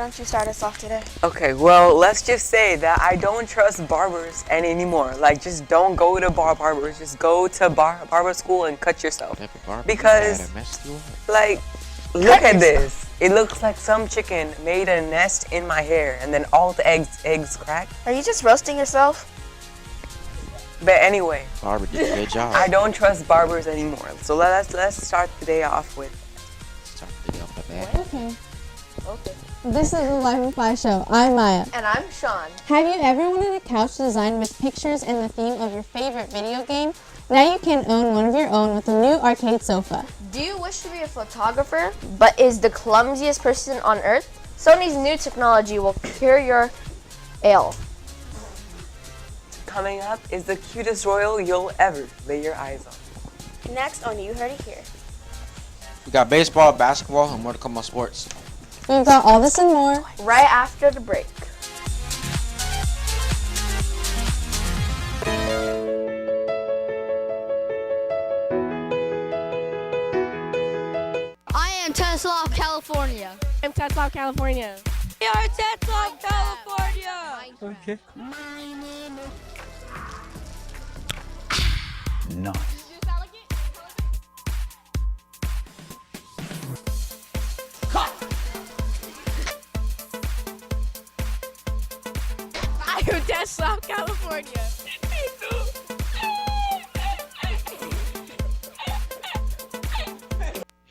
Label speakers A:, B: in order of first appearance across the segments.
A: don't you start us off today?
B: Okay, well, let's just say that I don't trust barbers anymore. Like, just don't go to barbers. Just go to barber school and cut yourself. Because, like, look at this. It looks like some chicken made a nest in my hair, and then all the eggs cracked.
A: Are you just roasting yourself?
B: But anyway,
C: Barber did a good job.
B: I don't trust barbers anymore. So let's start the day off with.
D: Okay. This is the Life of Pi show. I'm Maya.
A: And I'm Sean.
D: Have you ever wanted a couch designed with pictures and the theme of your favorite video game? Now you can own one of your own with a new arcade sofa.
A: Do you wish to be a photographer, but is the clumsiest person on earth? Sony's new technology will cure your ail.
B: Coming up is the cutest royal you'll ever lay your eyes on.
A: Next on You Heard It Here.
C: We got baseball, basketball, and more to come on sports.
D: We've got all this and more
A: Right after the break.
E: I am Tetzlaff, California.
F: I'm Tetzlaff, California.
E: We are Tetzlaff, California.
B: Okay.
G: Nice.
F: I am Tetzlaff, California.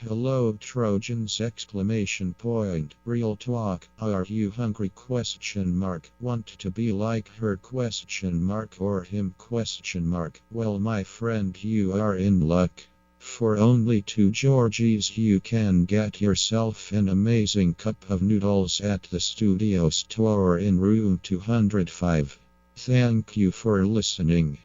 H: Hello Trojans! Exclamation point. Real talk. Are you hungry? Question mark. Want to be like her? Question mark. Or him? Question mark. Well, my friend, you are in luck. For only $2 you can get yourself an amazing cup of noodles at the studio store in room 205. Thank you for listening.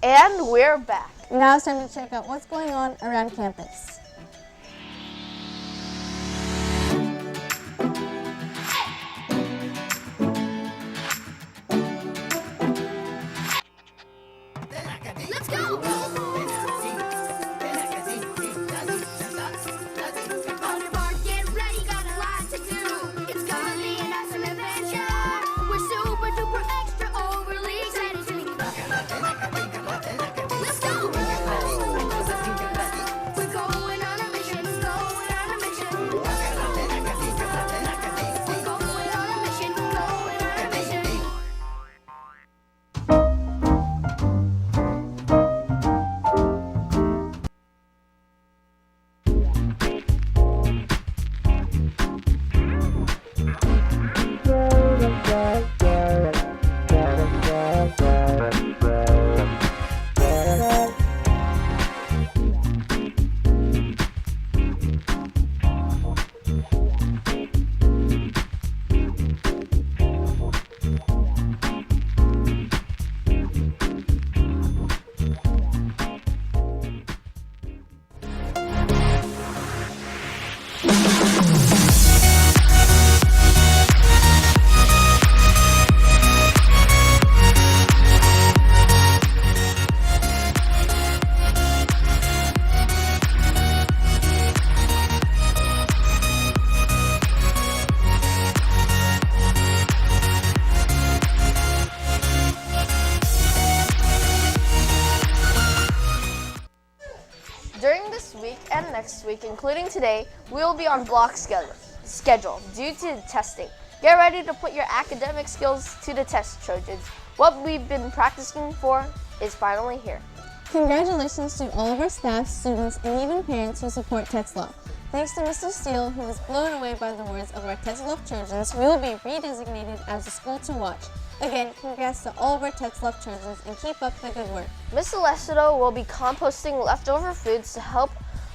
A: And we're back.
D: Now it's time to check out what's going on around campus.
E: Let's go! On your mark, get ready, got a lot to do. It's gonna be an awesome adventure. We're super duper extra overly excited to meet you. Let's go! We're going on a mission, going on a mission. We're going on a mission, going on a mission.
A: During this week and next week, including today, we will be on block schedule due to testing. Get ready to put your academic skills to the test, Trojans. What we've been practicing for is finally here.
D: Congratulations to all of our staff, students, and even parents who support Tetzlaff. Thanks to Mr. Steele, who was blown away by the words of our Tetzlaff Trojans, we will be redesignated as a school to watch. Again, congrats to all of our Tetzlaff Trojans and keep up the good work.
A: Miss Celestino will be composting leftover foods to help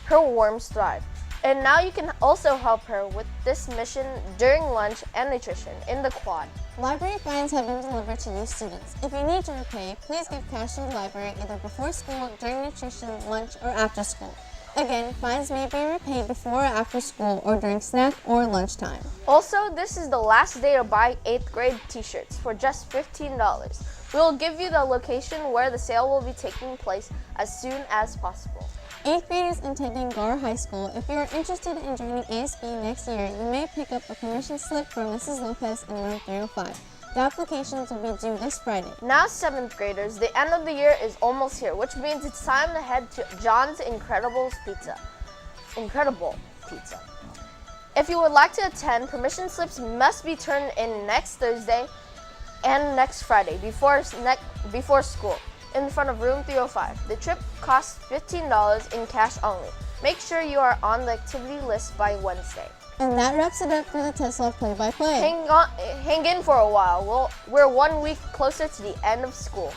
A: her worms thrive. And now you can also help her with this mission during lunch and nutrition in the quad.
D: Library fines have been delivered to you students. If you need to repay, please give cash to the library either before school, during nutrition, lunch, or after school. Again, fines may be repaid before or after school or during snack or lunchtime.
A: Also, this is the last day to buy 8th grade t-shirts for just $15. We will give you the location where the sale will be taking place as soon as possible.
D: 8th graders attending Gar High School, if you are interested in joining ASB next year, you may pick up a permission slip from Mrs. Lopez in room 305. The applications will be due this Friday.
A: Now 7th graders, the end of the year is almost here, which means it's time to head to John's Incredible Pizza. If you would like to attend, permission slips must be turned in next Thursday and next Friday before school in front of room 305. The trip costs $15 in cash only. Make sure you are on the activity list by Wednesday.
D: And that wraps it up for the Tetzlaff play-by-play.
A: Hang in for a while. We're 1 week closer to the end of school.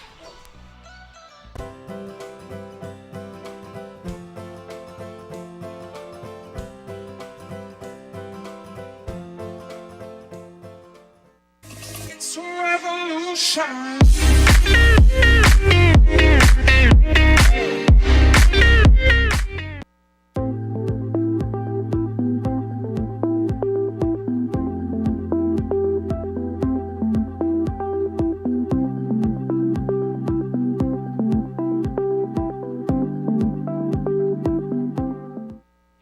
G: It's a revolution.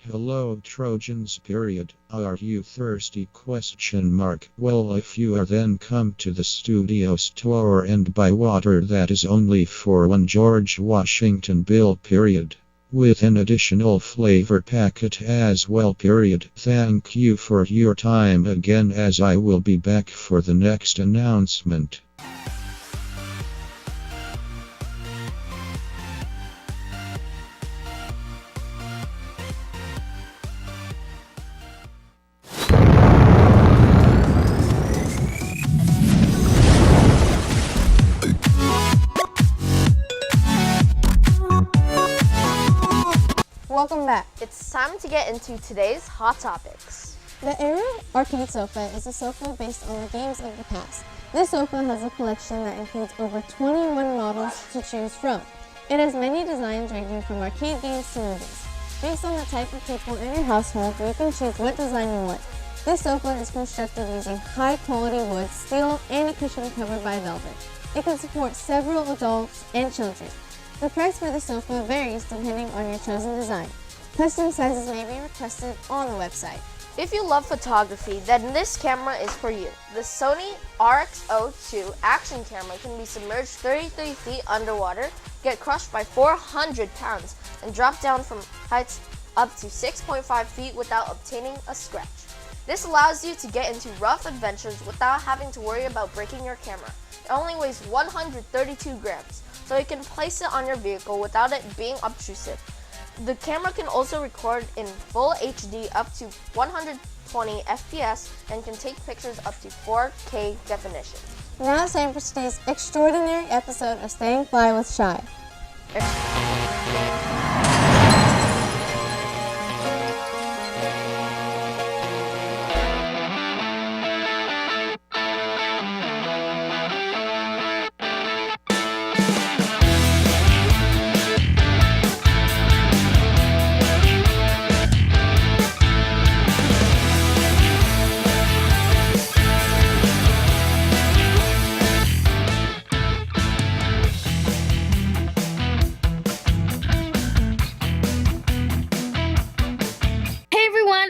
H: Hello Trojans period. Are you thirsty question mark? Well, if you are, then come to the studio store and buy water that is only for one George Washington bill period. With an additional flavor packet as well period. Thank you for your time again, as I will be back for the next announcement.
D: Welcome back.
A: It's time to get into today's hot topics.
D: The Era Arcade Sofa is a sofa based on the games of the past. This sofa has a collection that includes over 21 models to choose from. It has many designs ranging from arcade games to movies. Based on the type of people in your household, you can choose what design you want. This sofa is constructed using high-quality wood, steel, and a cushion covered by velvet. It can support several adults and children. The price for the sofa varies depending on your chosen design. Custom sizes may be requested on the website.
A: If you love photography, then this camera is for you. The Sony RX02 action camera can be submerged 33 feet underwater, get crushed by 400 pounds, and drop down from heights up to 6.5 feet without obtaining a scratch. This allows you to get into rough adventures without having to worry about breaking your camera. It only weighs 132 grams, so you can place it on your vehicle without it being obtrusive. The camera can also record in full HD up to 120 FPS and can take pictures up to 4K definition.
D: Now it's time for today's extraordinary episode of Staying Fly with Shy.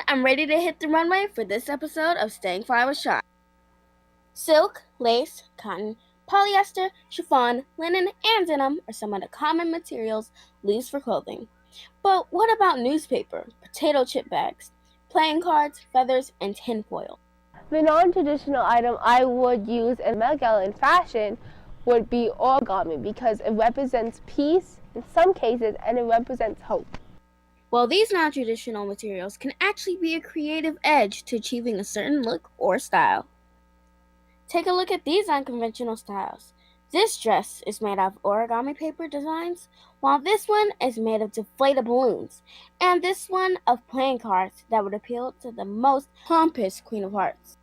F: I'm ready to hit the runway for this episode of Staying Fly with Shy. Silk, lace, cotton, polyester, chiffon, linen, and denim are some of the common materials used for clothing. But what about newspaper, potato chip bags, playing cards, feathers, and tinfoil?
I: The non-traditional item I would use in Met Gala in fashion would be origami because it represents peace in some cases and it represents hope.
F: Well, these non-traditional materials can actually be a creative edge to achieving a certain look or style. Take a look at these unconventional styles. This dress is made out of origami paper designs, while this one is made of deflated balloons, and this one of playing cards that would appeal to the most pompous Queen of Hearts.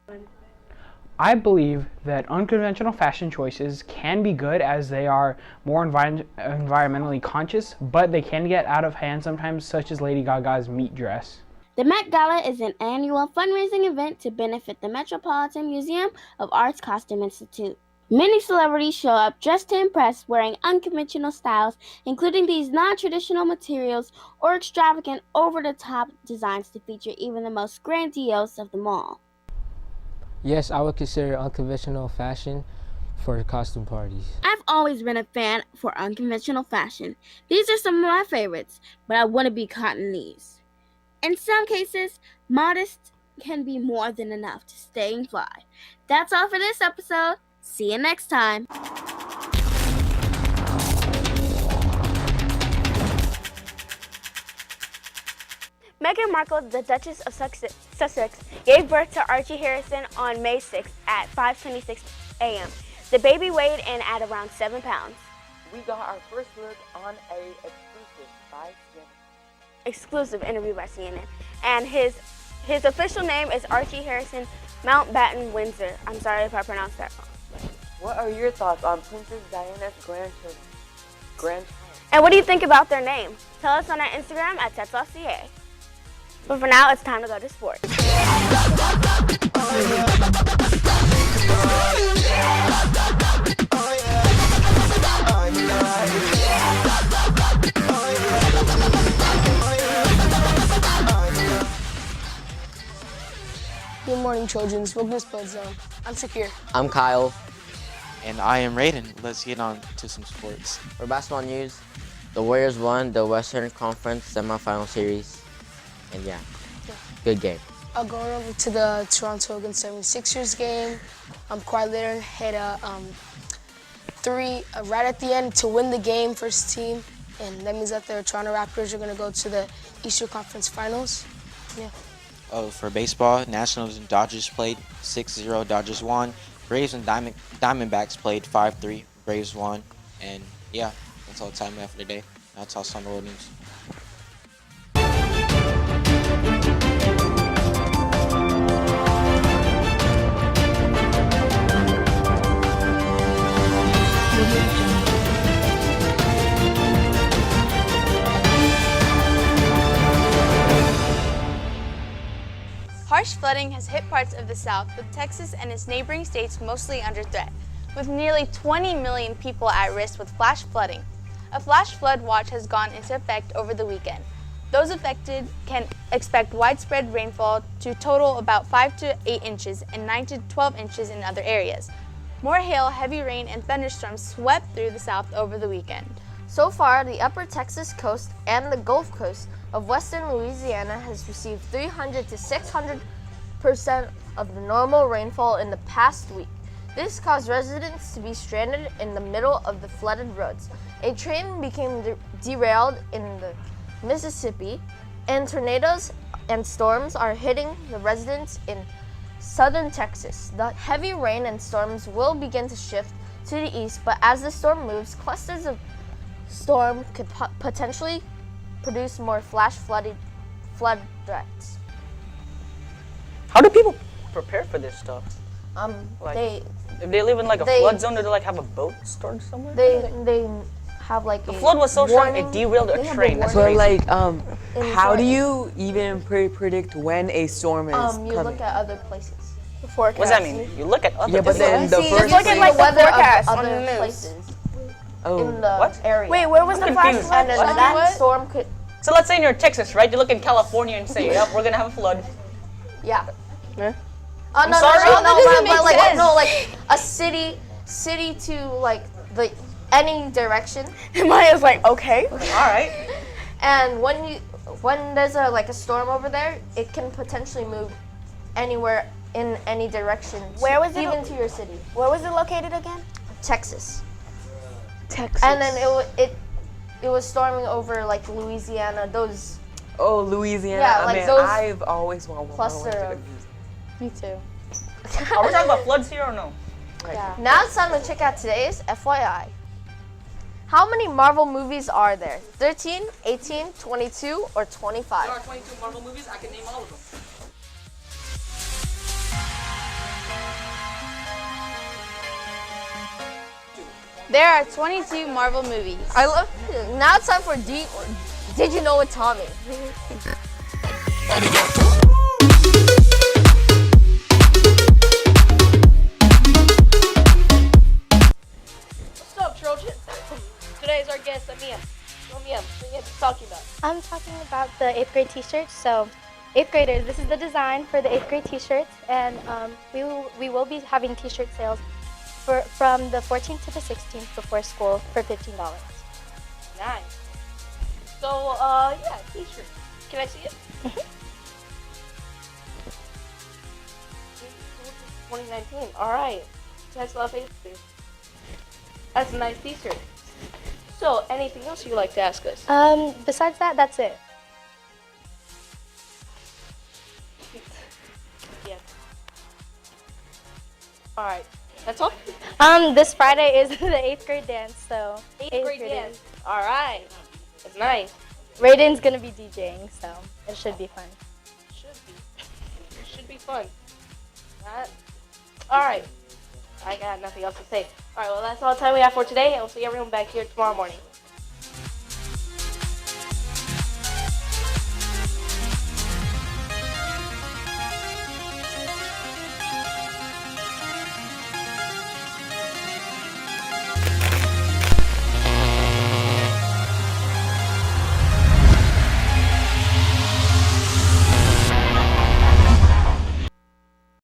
J: I believe that unconventional fashion choices can be good as they are more environmentally conscious, but they can get out of hand sometimes, such as Lady Gaga's meat dress.
F: The Met Gala is an annual fundraising event to benefit the Metropolitan Museum of Art's Costume Institute. Many celebrities show up just to impress, wearing unconventional styles, including these non-traditional materials or extravagant, over-the-top designs to feature even the most grandiose of them all.
K: Yes, I would consider unconventional fashion for costume parties.
F: I've always been a fan for unconventional fashion. These are some of my favorites, but I wouldn't be caught in these. In some cases, modest can be more than enough to staying fly. That's all for this episode. See you next time.
L: Meghan Markle, the Duchess of Sussex, gave birth to Archie Harrison on May 6th at 5:26 a.m. The baby weighed in at around 7 pounds.
B: We got our first look on a
L: exclusive interview by CNN. And his official name is Archie Harrison Mountbatten Windsor. I'm sorry if I pronounced that wrong.
B: What are your thoughts on Princess Diana's grandchild?
L: And what do you think about their name? Tell us on our Instagram at TetzlaffCA. But for now, it's time to go to sports.
M: Good morning, Trojans. Welcome to Split Zone. I'm Shakir.
N: I'm Kyle.
C: And I am Raiden. Let's get on to some sports.
N: For basketball news, the Warriors won the Western Conference semifinal series. And yeah, good game.
M: Going over to the Toronto against 76ers game. Kawhi Leonard hit a three right at the end to win the game for his team. And that means that the Toronto Raptors are going to go to the Eastern Conference Finals. Yeah.
C: Oh, for baseball, Nationals and Dodgers played 6-0. Dodgers won. Braves and Diamondbacks played 5-3. Braves won. And yeah, that's all the time we have for today. That's all on the world news.
O: Harsh flooding has hit parts of the South, with Texas and its neighboring states mostly under threat, with nearly 20 million people at risk with flash flooding. A flash flood watch has gone into effect over the weekend. Those affected can expect widespread rainfall to total about 5 to 8 inches and 9 to 12 inches in other areas. More hail, heavy rain, and thunderstorms swept through the South over the weekend.
A: So far, the upper Texas coast and the Gulf Coast of western Louisiana has received 300 to 600% of the normal rainfall in the past week. This caused residents to be stranded in the middle of the flooded roads. A train became derailed in the Mississippi, and tornadoes and storms are hitting the residents in southern Texas. The heavy rain and storms will begin to shift to the east, but as the storm moves, clusters of storm could potentially produce more flash flood threats.
P: How do people prepare for this stuff?
A: If
P: they live in like a flood zone, do they like have a boat stored somewhere?
A: They have like
P: the flood was so strong it derailed a train. That's
B: but
P: crazy.
B: how do you even predict when a storm is coming?
A: You look at other places.
O: The forecast.
P: What does that mean? You look at other
B: but then the
O: just
B: first
O: look at like the
A: weather
O: forecast
A: of
O: on
A: other
O: the news.
A: places
B: Oh,
A: in the area.
O: Wait, where was the flash
P: confused.
O: flood?
A: And then that storm could.
P: So let's say you're in Texas, right? You look in California and say, "Yep, we're gonna have a flood."
A: Yeah.
P: Yeah.
A: Oh no,
P: sorry?
A: no,
P: That doesn't make sense.
A: like a city to like the any direction.
O: Maya's like, okay.
P: All right.
A: And when there's a storm over there, it can potentially move anywhere in any direction.
O: Where was it?
A: Even to your city.
O: Where was it located again?
A: Texas.
O: Texas.
A: And then it was storming over like Louisiana. Those.
B: Oh, Louisiana.
A: Yeah, like
B: I mean,
A: those
B: I've always wanted
A: cluster of.
O: Me too.
P: Are we talking about floods here or no?
A: Yeah. Now it's time to check out today's FYI. How many Marvel movies are there? 13, 18, 22, or 25?
P: There are 22 Marvel movies. I can name all of them.
O: There are 22 Marvel movies.
A: I love. Now it's time for Did you know with Tommy?
Q: grade t-shirts. So 8th graders, this is the design for the 8th grade t-shirts, and we will be having t-shirt sales from the 14th to the 16th before school for $15.
A: Nice. So, yeah, t-shirt. Can I see it? 2019. All right. Tetzlaff 8th grade. That's a nice t-shirt. So, anything else you'd like to ask us?
Q: Besides that, that's it.
A: Yeah. All right. That's all?
Q: This Friday is the 8th grade dance, so
A: 8th grade dance. All right. That's nice.
Q: Raiden's gonna be DJing, so it should be fun.
A: Should be fun. All right. I got nothing else to say. All right, well, that's all the time we have for today, and we'll see everyone back here tomorrow morning.